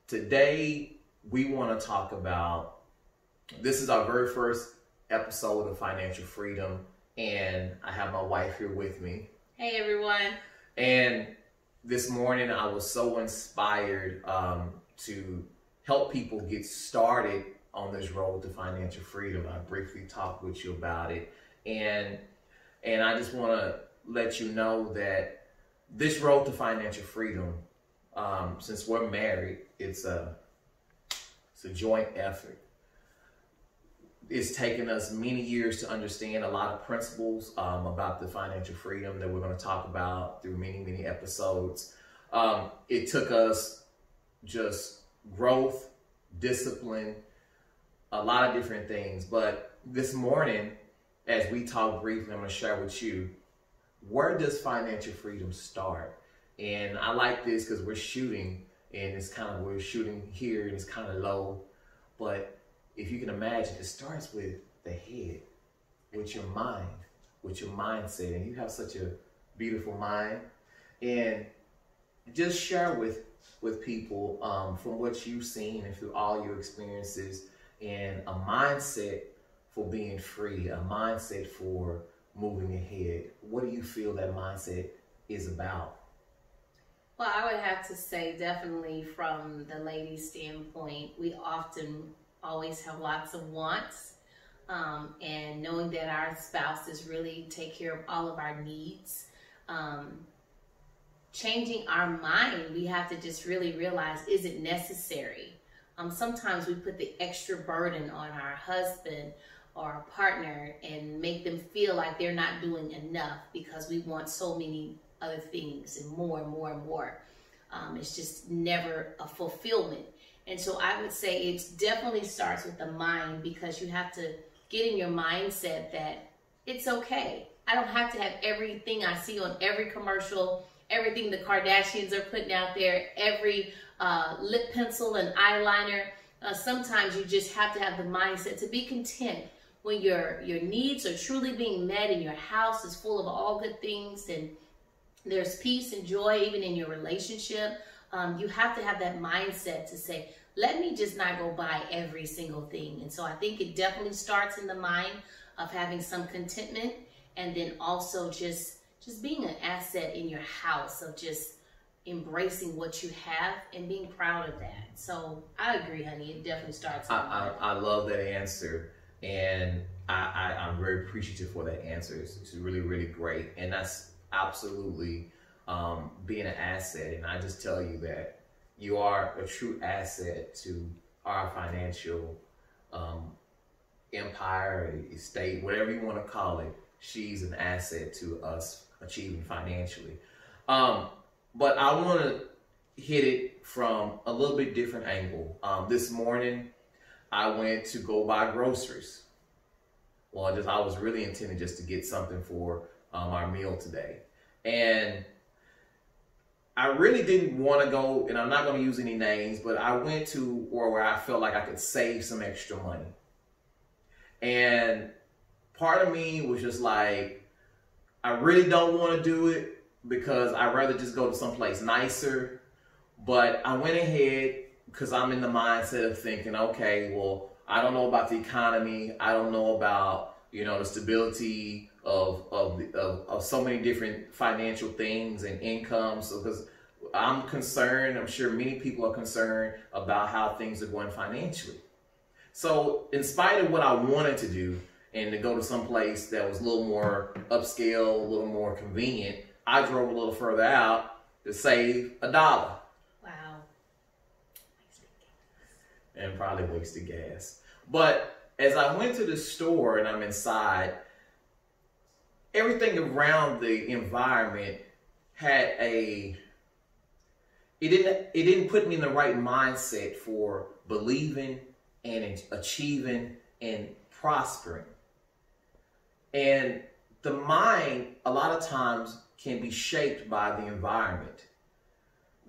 Today, we want to talk about, this is our very first episode of Financial Freedom, and I have my wife here with me. Hey, everyone. And this morning, I was so inspired to help people get started on this road to financial freedom. I briefly talked with you about it, and I just want to let you know that this road to financial freedom, since we're married, it's a joint effort. It's taken us many years to understand a lot of principles about the financial freedom that we're going to talk about through many episodes. It took us just growth, discipline, a lot of different things. But this morning, as we talk briefly, I'm going to share with you, where does financial freedom start? And I like this because we're shooting, and we're shooting here, and it's kind of low. But if you can imagine, it starts with the head, with your mind, with your mindset. And you have such a beautiful mind. And just share with people from what you've seen and through all your experiences, and a mindset for being free, a mindset for moving ahead. What do you feel that mindset is about? Well, I would have to say, definitely from the lady's standpoint, we always have lots of wants, and knowing that our spouses really take care of all of our needs. Changing our mind, we have to just really realize, is it necessary? Sometimes we put the extra burden on our husband or our partner and make them feel like they're not doing enough because we want so many other things and more and more and more. It's just never a fulfillment. And so I would say it definitely starts with the mind, because you have to get in your mindset that it's okay. I don't have to have everything I see on every commercial, everything the Kardashians are putting out there, every lip pencil and eyeliner. Sometimes you just have to have the mindset to be content when your needs are truly being met and your house is full of all good things and there's peace and joy even in your relationship. You have to have that mindset to say, let me just not go buy every single thing. And so I think it definitely starts in the mind of having some contentment, and then also just being an asset in your house, of just embracing what you have and being proud of that. So I agree, honey. It definitely starts in the mind. I love that answer, and I'm very appreciative for that answer. It's really great, and that's absolutely being an asset. And I just tell you that you are a true asset to our financial empire, estate, whatever you want to call it. She's an asset to us achieving financially. But I want to hit it from a little bit different angle. This morning, I went to go buy groceries. Well, I was really intending just to get something for our meal today. And I really didn't want to go, and I'm not going to use any names, but I went to where I felt like I could save some extra money. And part of me was just like, I really don't want to do it because I'd rather just go to someplace nicer. But I went ahead because I'm in the mindset of thinking, okay, well, I don't know about the economy. I don't know about, the stability of so many different financial things and incomes. So, because I'm concerned, I'm sure many people are concerned about how things are going financially. So in spite of what I wanted to do and to go to some place that was a little more upscale, a little more convenient, I drove a little further out to save $1. Wow. And probably wasted gas. But as I went to the store and I'm inside, everything around the environment had it didn't put me in the right mindset for believing and achieving and prospering. And the mind, a lot of times, can be shaped by the environment.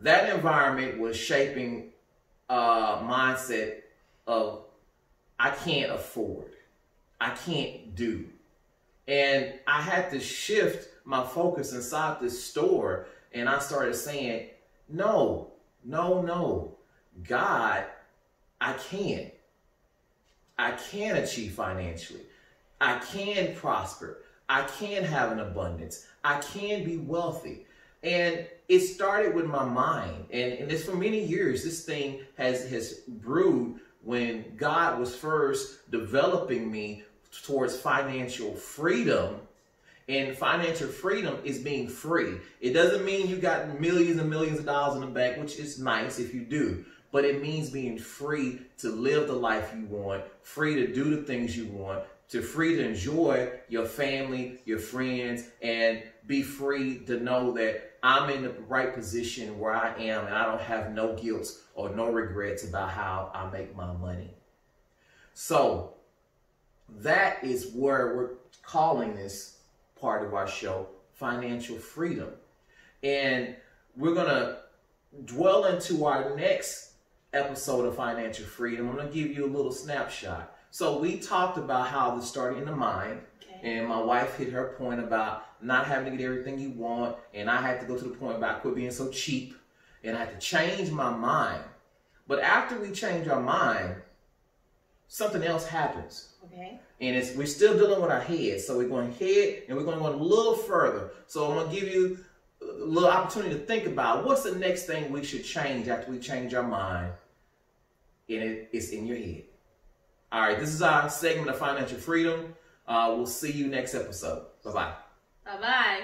That environment was shaping a mindset of, I can't afford, I can't do. And I had to shift my focus inside this store, and I started saying, no. God, I can. I can achieve financially. I can prosper. I can have an abundance. I can be wealthy. And it started with my mind. And this for many years, this thing has brewed when God was first developing me towards financial freedom. And financial freedom is being free. It doesn't mean you got millions and millions of dollars in the bank, which is nice if you do. But it means being free to live the life you want, free to do the things you want, free to enjoy your family, your friends, and be free to know that I'm in the right position where I am and I don't have no guilt or no regrets about how I make my money. So that is where we're calling this part of our show financial freedom. And we're going to dwell into our next episode of financial freedom. I'm going to give you a little snapshot. So we talked about how this started in the mind. Okay. And my wife hit her point about not having to get everything you want. And I had to go to the point about quit being so cheap. And I had to change my mind. But after we change our mind, something else happens. Okay. And we're still dealing with our head. So we're going head and we're going to go a little further. So I'm going to give you a little opportunity to think about what's the next thing we should change after we change our mind. And it's in your head. All right, this is our segment of financial freedom. We'll see you next episode. Bye-bye. Bye-bye.